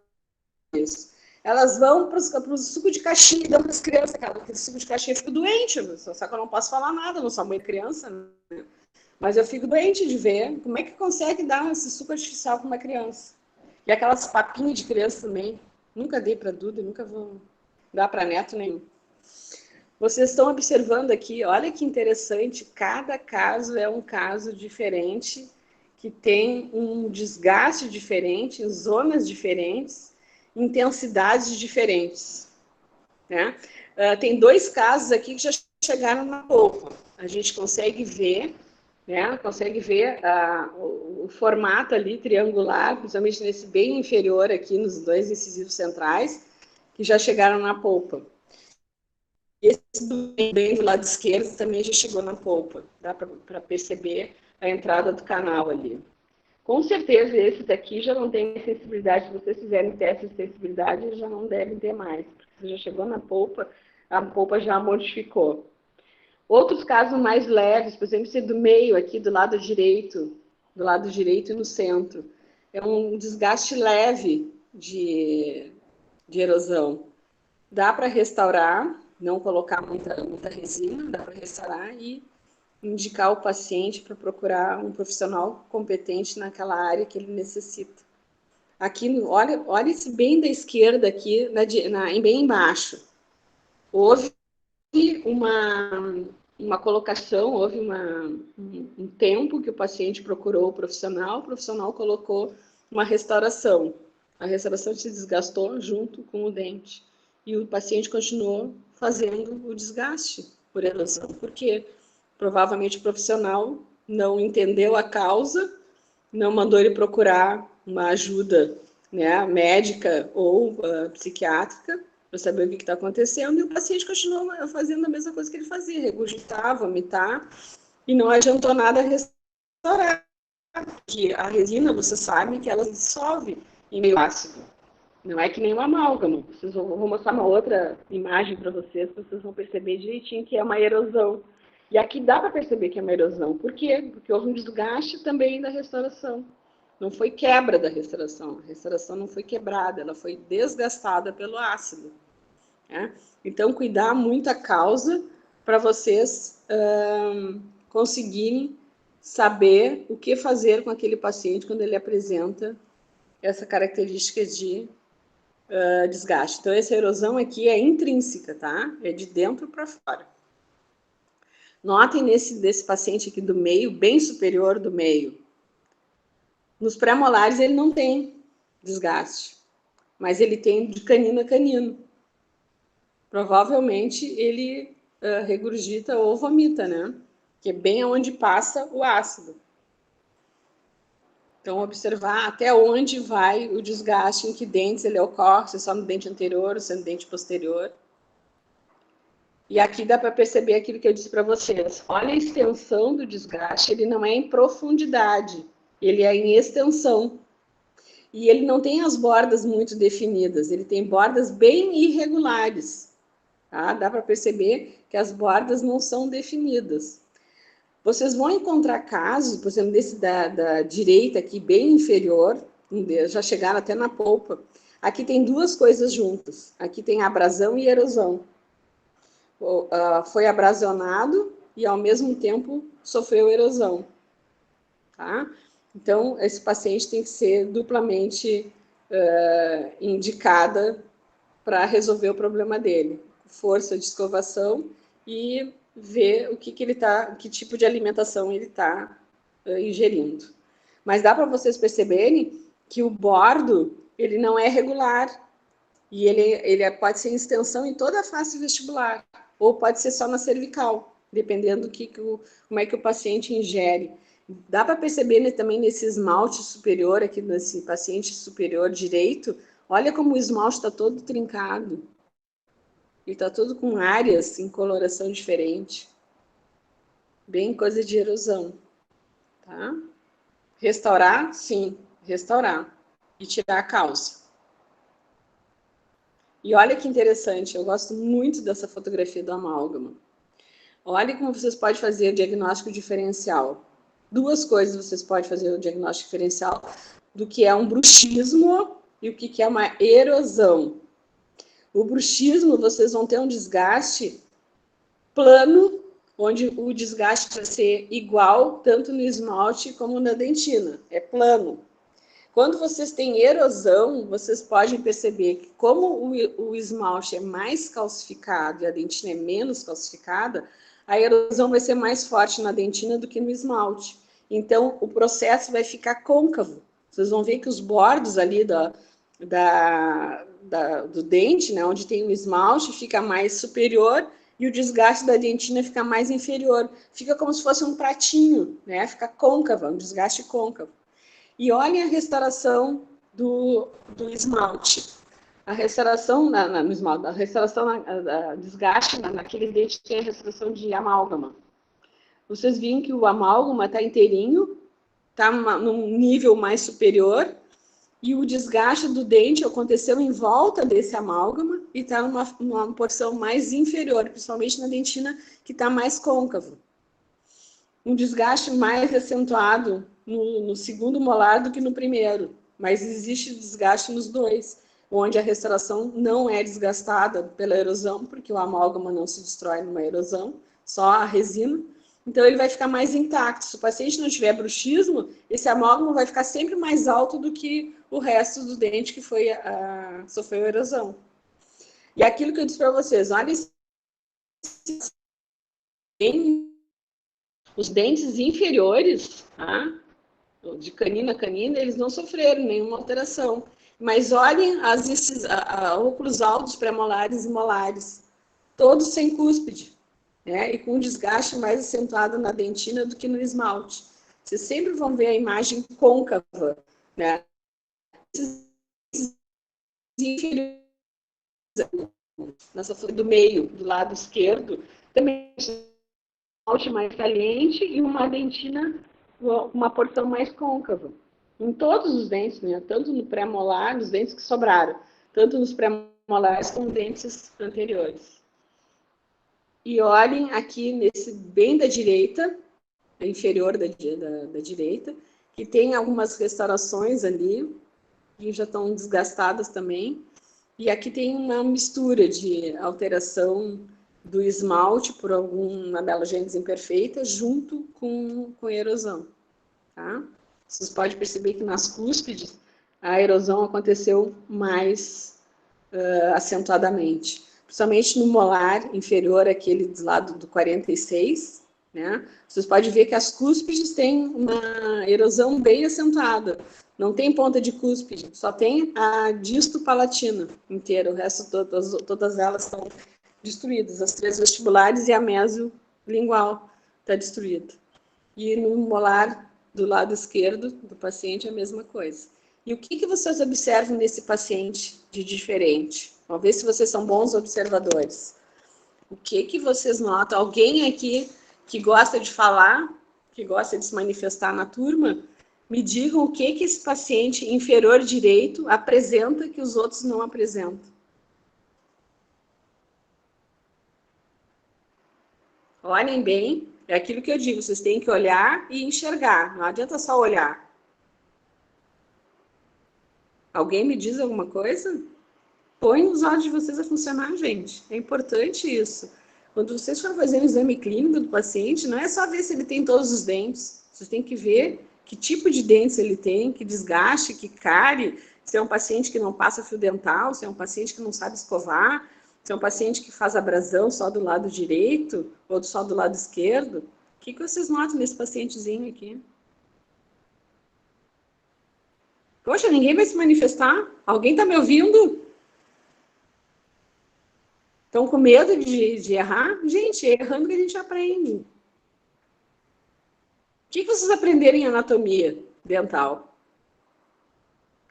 vez? Elas vão para o suco de caixinha, dão para as crianças, cara, porque suco de caixinha eu fico doente, só que eu não posso falar nada, não sou mãe de criança, né? Mas eu fico doente de ver como é que consegue dar esse suco artificial para uma criança. E aquelas papinhas de criança também. Nunca dei para Duda, nunca vou dar para neto nenhum. Vocês estão observando aqui, olha que interessante, cada caso é um caso diferente, que tem um desgaste diferente, em zonas diferentes, intensidades diferentes. Né? Tem 2 casos aqui que já chegaram na polpa. A gente consegue ver, né? Consegue ver o formato ali triangular, principalmente nesse bem inferior aqui, nos 2 incisivos centrais, que já chegaram na polpa. Esse bem do lado esquerdo também já chegou na polpa. Dá para perceber a entrada do canal ali. Com certeza, esses daqui já não têm sensibilidade. Se vocês fizerem teste de sensibilidade, já não devem ter mais. Porque você já chegou na polpa, a polpa já modificou. Outros casos mais leves, por exemplo, esse do meio aqui, do lado direito e no centro. É um desgaste leve de erosão. Dá para restaurar, não colocar muita resina, dá para restaurar e indicar o paciente para procurar um profissional competente naquela área que ele necessita. Aqui, olha esse bem da esquerda aqui, bem embaixo. Houve uma colocação, houve um tempo que o paciente procurou o profissional colocou uma restauração. A restauração se desgastou junto com o dente. E o paciente continuou fazendo o desgaste por erosão. Por quê? Provavelmente o profissional não entendeu a causa, não mandou ele procurar uma ajuda, né, médica ou psiquiátrica para saber o que está acontecendo, e o paciente continua fazendo a mesma coisa que ele fazia, regurgitar, vomitar, e não adiantou nada restaurar, porque a resina, você sabe que ela se dissolve em meio ácido. Não é que nem uma amálgama. Vou mostrar uma outra imagem para vocês vão perceber direitinho que é uma erosão. E aqui dá para perceber que é uma erosão. Por quê? Porque houve um desgaste também da restauração. Não foi quebra da restauração. A restauração não foi quebrada, ela foi desgastada pelo ácido. Né? Então, cuidar muito a causa para vocês conseguirem saber o que fazer com aquele paciente quando ele apresenta essa característica de desgaste. Então, essa erosão aqui é intrínseca, tá? É de dentro para fora. Notem desse paciente aqui do meio, bem superior do meio. Nos pré-molares ele não tem desgaste, mas ele tem de canino a canino. Provavelmente ele regurgita ou vomita, né? Que é bem onde passa o ácido. Então, observar até onde vai o desgaste, em que dentes ele ocorre, se é só no dente anterior ou se é no dente posterior. E aqui dá para perceber aquilo que eu disse para vocês. Olha a extensão do desgaste, ele não é em profundidade, ele é em extensão. E ele não tem as bordas muito definidas, ele tem bordas bem irregulares. Tá? Dá para perceber que as bordas não são definidas. Vocês vão encontrar casos, por exemplo, desse da direita aqui, bem inferior, já chegaram até na polpa. Aqui tem duas coisas juntas. Aqui tem abrasão e erosão. Foi abrasionado e, ao mesmo tempo, sofreu erosão. Tá? Então, esse paciente tem que ser duplamente indicada para resolver o problema dele. Força de escovação e ver que tipo de alimentação ele está ingerindo. Mas dá para vocês perceberem que o bordo ele não é regular e ele pode ser em extensão em toda a face vestibular ou pode ser só na cervical, dependendo como é que o paciente ingere. Dá para perceber também nesse esmalte superior aqui nesse paciente superior direito, olha como o esmalte está todo trincado. Ele está todo com áreas em coloração diferente. Bem coisa de erosão. Tá? Restaurar? Sim, restaurar. E tirar a calça. E olha que interessante, eu gosto muito dessa fotografia do amálgama. Olha como vocês podem fazer o diagnóstico diferencial. Duas coisas vocês podem fazer o diagnóstico diferencial do que é um bruxismo e o que é uma erosão. O bruxismo, vocês vão ter um desgaste plano, onde o desgaste vai ser igual tanto no esmalte como na dentina. É plano. Quando vocês têm erosão, vocês podem perceber que como o esmalte é mais calcificado e a dentina é menos calcificada, a erosão vai ser mais forte na dentina do que no esmalte. Então, o processo vai ficar côncavo. Vocês vão ver que os bordos ali do dente, né, onde tem o esmalte, fica mais superior e o desgaste da dentina fica mais inferior. Fica como se fosse um pratinho, né? Fica côncavo, um desgaste côncavo. E olhem a restauração do esmalte. A restauração no esmalte, a restauração, desgaste naquele dente tem a restauração de amálgama. Vocês viram que o amálgama está inteirinho, está num nível mais superior, e o desgaste do dente aconteceu em volta desse amálgama e está numa porção mais inferior, principalmente na dentina, que está mais côncavo. Um desgaste mais acentuado no segundo molar do que no primeiro, mas existe desgaste nos dois, onde a restauração não é desgastada pela erosão, porque o amálgama não se destrói numa erosão, só a resina. Então, ele vai ficar mais intacto. Se o paciente não tiver bruxismo, esse amálgama vai ficar sempre mais alto do que o resto do dente que sofreu erosão. E aquilo que eu disse para vocês, olha, os dentes inferiores, tá? De canino a canino, eles não sofreram nenhuma alteração. Mas olhem os oclusal dos pré-molares e molares, todos sem cúspide. Né, e com um desgaste mais acentuado na dentina do que no esmalte. Vocês sempre vão ver a imagem côncava, né? Nessa folha do meio, do lado esquerdo, também esmalte mais caliente e uma dentina, uma porção mais côncava. Em todos os dentes, né? Tanto no pré-molar, nos dentes que sobraram, tanto nos pré-molares como dentes anteriores. E olhem aqui nesse bem da direita, inferior da direita, que tem algumas restaurações ali, que já estão desgastadas também. E aqui tem uma mistura de alteração do esmalte por alguma melanogênese imperfeita junto com erosão, tá? Vocês podem perceber que nas cúspides a erosão aconteceu mais acentuadamente, principalmente no molar inferior, aquele do lado do 46, né? Vocês podem ver que as cúspides têm uma erosão bem acentuada, não tem ponta de cúspide, só tem a disto palatina inteira, o resto todas elas estão destruídas, as 3 vestibulares e a mesolingual está destruída. E no molar do lado esquerdo do paciente é a mesma coisa. E o que vocês observam nesse paciente de diferente? Vamos ver se vocês são bons observadores. O que vocês notam? Alguém aqui que gosta de falar, que gosta de se manifestar na turma, me digam o que esse paciente inferior direito apresenta que os outros não apresentam. Olhem bem, é aquilo que eu digo, vocês têm que olhar e enxergar, não adianta só olhar. Alguém me diz alguma coisa? Põe os olhos de vocês a funcionar, gente. É importante isso. Quando vocês forem fazer um exame clínico do paciente, não é só ver se ele tem todos os dentes. Vocês têm que ver que tipo de dentes ele tem, que desgaste, que cárie, se é um paciente que não passa fio dental, se é um paciente que não sabe escovar, se é um paciente que faz abrasão só do lado direito ou só do lado esquerdo. O que vocês notam nesse pacientezinho aqui? Poxa, ninguém vai se manifestar? Alguém está me ouvindo? Estão com medo de errar? Gente, é errando que a gente aprende. O que vocês aprenderam em anatomia dental?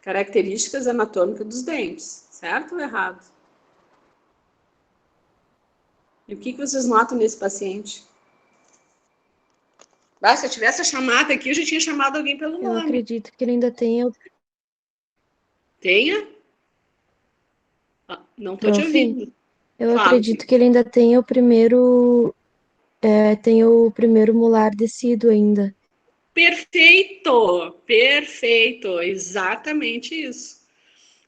Características anatômicas dos dentes, certo ou errado? E o que vocês notam nesse paciente? Se eu tivesse a chamada aqui, eu já tinha chamado alguém pelo nome. Eu acredito que ele ainda tenha... Tenha? Não estou te ouvindo. Eu acredito que ele ainda tenha o primeiro... tem o primeiro molar descido ainda. Perfeito, perfeito, exatamente isso.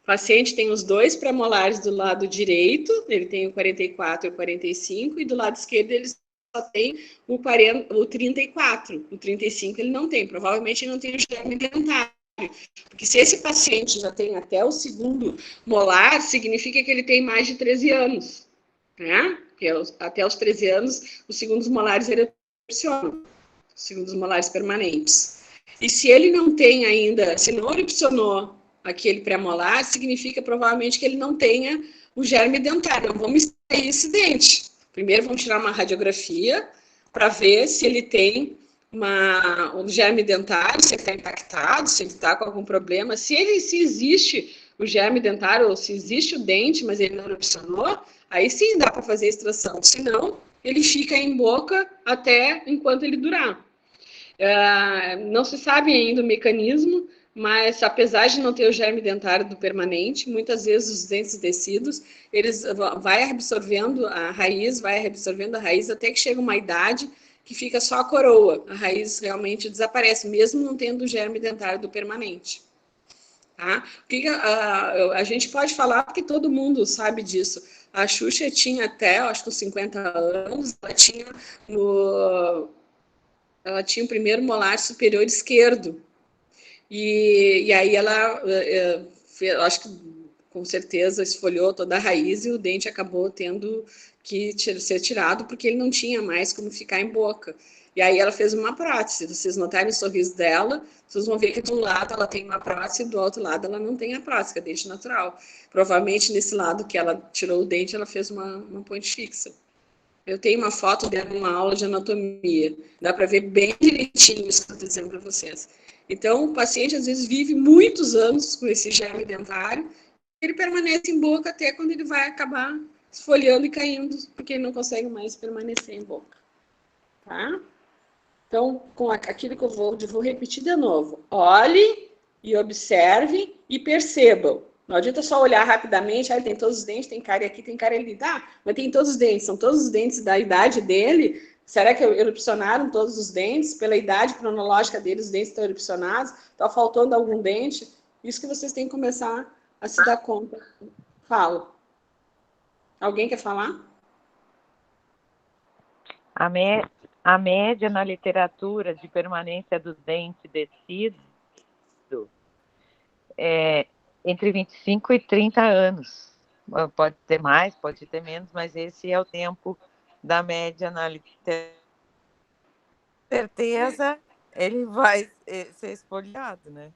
O paciente tem os 2 premolares do lado direito, ele tem o 44 e o 45, e do lado esquerdo ele só tem o 34. O 35 ele não tem, provavelmente ele não tem o germe dentário. Porque se esse paciente já tem até o segundo molar, significa que ele tem mais de 13 anos, né? Porque até os 13 anos, os segundos molares erupcionam, os segundos molares permanentes. E se ele não tem ainda, se não erupcionou aquele pré-molar, significa provavelmente que ele não tenha o germe dentário. Então, vamos extrair esse dente. Primeiro, vamos tirar uma radiografia para ver se ele tem um germe dentário, se ele está impactado, se ele está com algum problema, se existe o germe dentário ou se existe o dente, mas ele não erupcionou, aí sim dá para fazer a extração. Se não, ele fica em boca até enquanto ele durar. Não se sabe ainda o mecanismo, mas apesar de não ter o germe dentário do permanente, muitas vezes os dentes descidos, eles vai absorvendo a raiz até que chega uma idade que fica só a coroa, a raiz realmente desaparece, mesmo não tendo o germe dentário do permanente. Tá? A gente pode falar porque todo mundo sabe disso. A Xuxa tinha até, acho que uns 50 anos, ela tinha o primeiro molar superior esquerdo. E aí ela, acho que com certeza, esfoliou toda a raiz e o dente acabou tendo que ser tirado porque ele não tinha mais como ficar em boca. E aí ela fez uma prótese. Se vocês notarem o sorriso dela, vocês vão ver que de um lado ela tem uma prótese e do outro lado ela não tem a prótese, que é dente natural. Provavelmente nesse lado que ela tirou o dente, ela fez uma ponte fixa. Eu tenho uma foto dela numa aula de anatomia. Dá para ver bem direitinho isso que eu estou dizendo para vocês. Então, o paciente às vezes vive muitos anos com esse germe dentário, ele permanece em boca até quando ele vai acabar esfoliando e caindo, porque ele não consegue mais permanecer em boca. Tá? Então, com aquilo que eu vou repetir de novo. Olhe e observe e percebam. Não adianta só olhar rapidamente, ele tem todos os dentes, tem cárie aqui, tem cárie ali. Tá, mas tem todos os dentes, são todos os dentes da idade dele. Será que erupcionaram todos os dentes? Pela idade cronológica dele, os dentes estão erupcionados? Está faltando algum dente? Isso que vocês têm que começar a se dar conta. Fala. Alguém quer falar? A, me, a média na literatura de permanência dos dentes descidos é entre 25 e 30 anos. Pode ter mais, pode ter menos, mas esse é o tempo da média na literatura. Certeza, ele vai ser espoliado, né?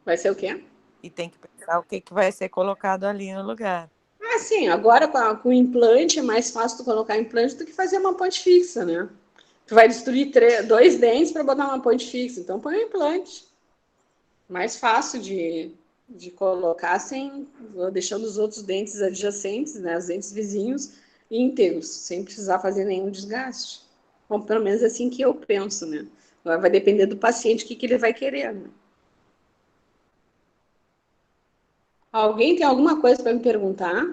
Vai ser o quê? E tem que pensar o que vai ser colocado ali no lugar. Ah, sim, agora com o implante é mais fácil tu colocar implante do que fazer uma ponte fixa, né? Tu vai destruir 2 dentes para botar uma ponte fixa, então põe um implante. Mais fácil de colocar sem deixando os outros dentes adjacentes, né, os dentes vizinhos, íntegros, sem precisar fazer nenhum desgaste. Bom, pelo menos assim que eu penso, né? Agora vai depender do paciente o que ele vai querer, né? Alguém tem alguma coisa para me perguntar?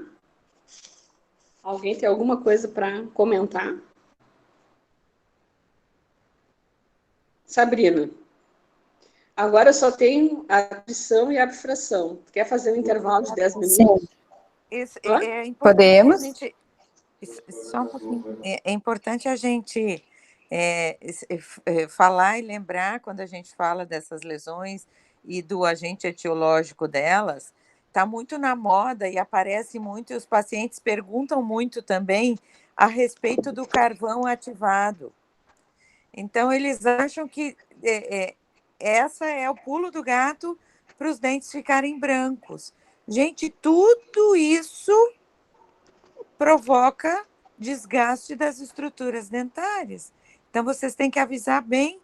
Alguém tem alguma coisa para comentar? Sabrina, agora eu só tenho a adição e a abstração. Tu quer fazer um intervalo de 10 minutos? Sim. Isso Hã? é importante. Podemos? A gente, só um pouquinho. É importante a gente falar e lembrar, quando a gente fala dessas lesões e do agente etiológico delas, está muito na moda e aparece muito, e os pacientes perguntam muito também a respeito do carvão ativado. Então, eles acham que essa é o pulo do gato para os dentes ficarem brancos. Gente, tudo isso provoca desgaste das estruturas dentárias. Então, vocês têm que avisar bem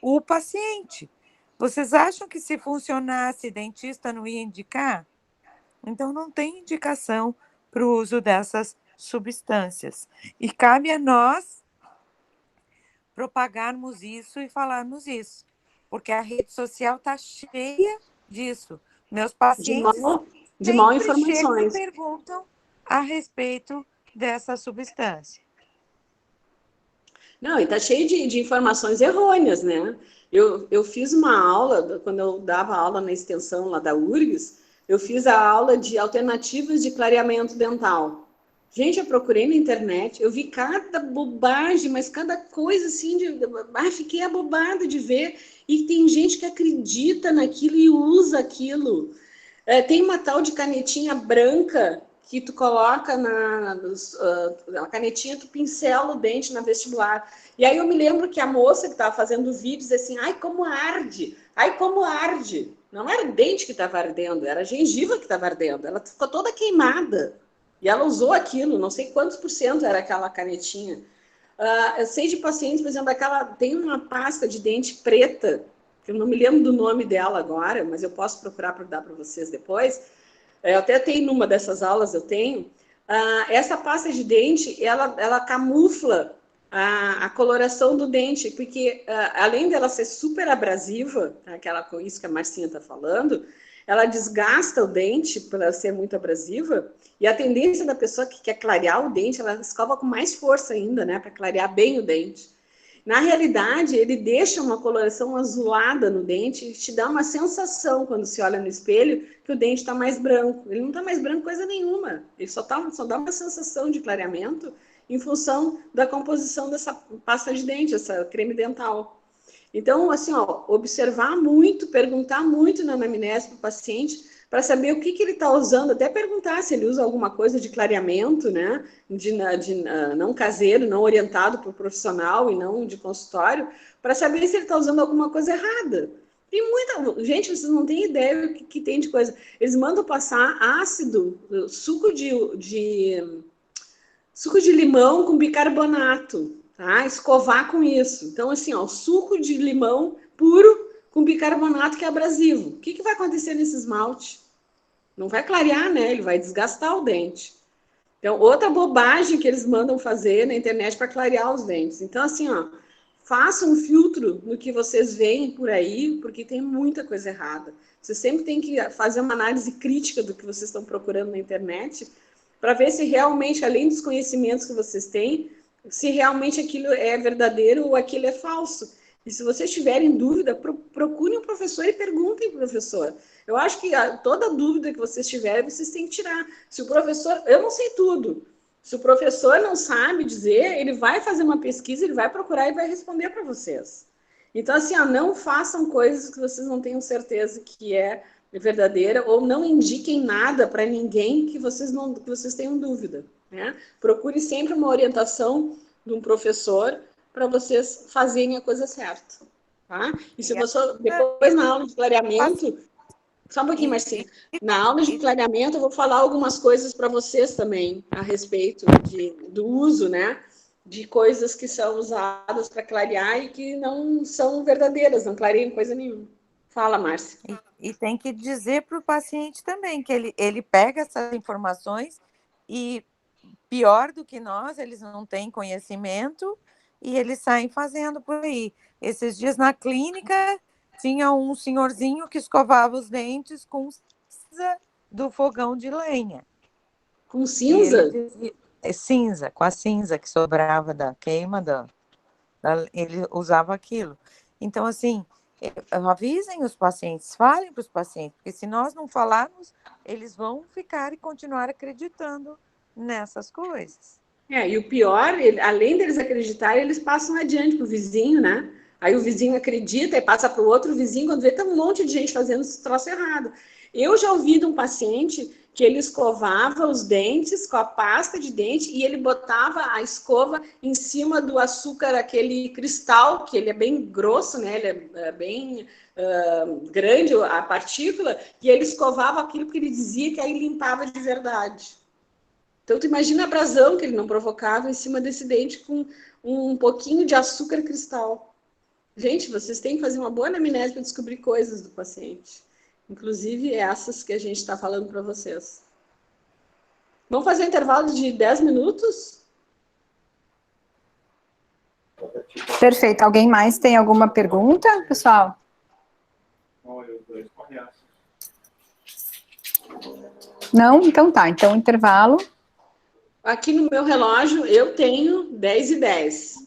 o paciente. Vocês acham que se funcionasse, dentista não ia indicar? Então, não tem indicação para o uso dessas substâncias. E cabe a nós propagarmos isso e falarmos isso, porque a rede social está cheia disso. Meus pacientes de mal sempre chegam e informações. perguntam a respeito dessa substância. Não, e tá cheio de informações errôneas, né? Eu fiz uma aula, quando eu dava aula na extensão lá da URGS, eu fiz a aula de alternativas de clareamento dental. Gente, eu procurei na internet, eu vi cada bobagem, mas cada coisa assim, fiquei abobada de ver. E tem gente que acredita naquilo e usa aquilo. Tem uma tal de canetinha branca que tu coloca na canetinha, tu pincela o dente na vestibular. E aí eu me lembro que a moça que estava fazendo o vídeo dizia assim, ai, como arde, ai, como arde. Não era o dente que estava ardendo, era a gengiva que estava ardendo. Ela ficou toda queimada. E ela usou aquilo, não sei quantos por cento era aquela canetinha. Eu sei de pacientes, por exemplo, tem uma pasta de dente preta, que eu não me lembro do nome dela agora, mas eu posso procurar para dar para vocês depois. Eu até tenho numa dessas aulas, eu tenho. Essa pasta de dente, ela camufla a coloração do dente, porque além dela ser super abrasiva, com isso que a Marcinha está falando, ela desgasta o dente por ela ser muito abrasiva, e a tendência da pessoa que quer clarear o dente, ela escova com mais força ainda, né, para clarear bem o dente. Na realidade, ele deixa uma coloração azulada no dente e te dá uma sensação, quando se olha no espelho, que o dente está mais branco. Ele não está mais branco coisa nenhuma. Ele só dá uma sensação de clareamento em função da composição dessa pasta de dente, essa creme dental. Então, assim, observar muito, perguntar muito na anamnese para o paciente, para saber o que ele está usando, até perguntar se ele usa alguma coisa de clareamento, né, não caseiro, não orientado para o profissional e não de consultório, para saber se ele está usando alguma coisa errada. Tem muita... Gente, vocês não têm ideia do que tem de coisa. Eles mandam passar ácido, suco de limão com bicarbonato, tá? Escovar com isso. Então, assim, suco de limão puro com bicarbonato que é abrasivo. O que vai acontecer nesse esmalte? Não vai clarear, né? Ele vai desgastar o dente. Então, outra bobagem que eles mandam fazer na internet para clarear os dentes. Então, assim, faça um filtro no que vocês veem por aí, porque tem muita coisa errada. Você sempre tem que fazer uma análise crítica do que vocês estão procurando na internet, para ver se realmente, além dos conhecimentos que vocês têm, se realmente aquilo é verdadeiro ou aquilo é falso. E se vocês tiverem dúvida, procurem um professor e perguntem para o professor. Eu acho que toda dúvida que vocês tiverem, vocês têm que tirar. Se o professor... Eu não sei tudo, Se o professor não sabe dizer, ele vai fazer uma pesquisa, ele vai procurar e vai responder para vocês. Então, assim, ó, não façam coisas que vocês não tenham certeza que é verdadeira, ou não indiquem nada para ninguém que vocês tenham dúvida, né? Procure sempre uma orientação de um professor para vocês fazerem a coisa certa, tá? E se você, depois na aula de clareamento, só um pouquinho, Marcinha, na aula de clareamento eu vou falar algumas coisas para vocês também, a respeito do uso, né? De coisas que são usadas para clarear e que não são verdadeiras, não clareiam coisa nenhuma. Fala, Márcia. E tem que dizer para o paciente também que ele pega essas informações e, pior do que nós, eles não têm conhecimento e eles saem fazendo por aí. Esses dias na clínica tinha um senhorzinho que escovava os dentes com cinza do fogão de lenha. Com cinza? Cinza, com a cinza que sobrava da queima, ele usava aquilo. Então, assim, avisem os pacientes, falem para os pacientes, porque se nós não falarmos, eles vão ficar e continuar acreditando nessas coisas. E o pior, além deles acreditarem, eles passam adiante para o vizinho, né? Aí o vizinho acredita e passa para o outro vizinho, quando vê, tem um monte de gente fazendo esse troço errado. Eu já ouvi de um paciente que ele escovava os dentes com a pasta de dente e ele botava a escova em cima do açúcar, aquele cristal, que ele é bem grosso, né? Ele é bem grande, a partícula, e ele escovava aquilo porque ele dizia que aí limpava de verdade. Então, tu imagina a abrasão que ele não provocava em cima desse dente com um pouquinho de açúcar cristal. Gente, vocês têm que fazer uma boa anamnese para descobrir coisas do paciente. Inclusive essas que a gente está falando para vocês. Vamos fazer um intervalo de 10 minutos? Perfeito. Alguém mais tem alguma pergunta, pessoal? Não? Então tá. Então, intervalo. Aqui no meu relógio eu tenho 10:10.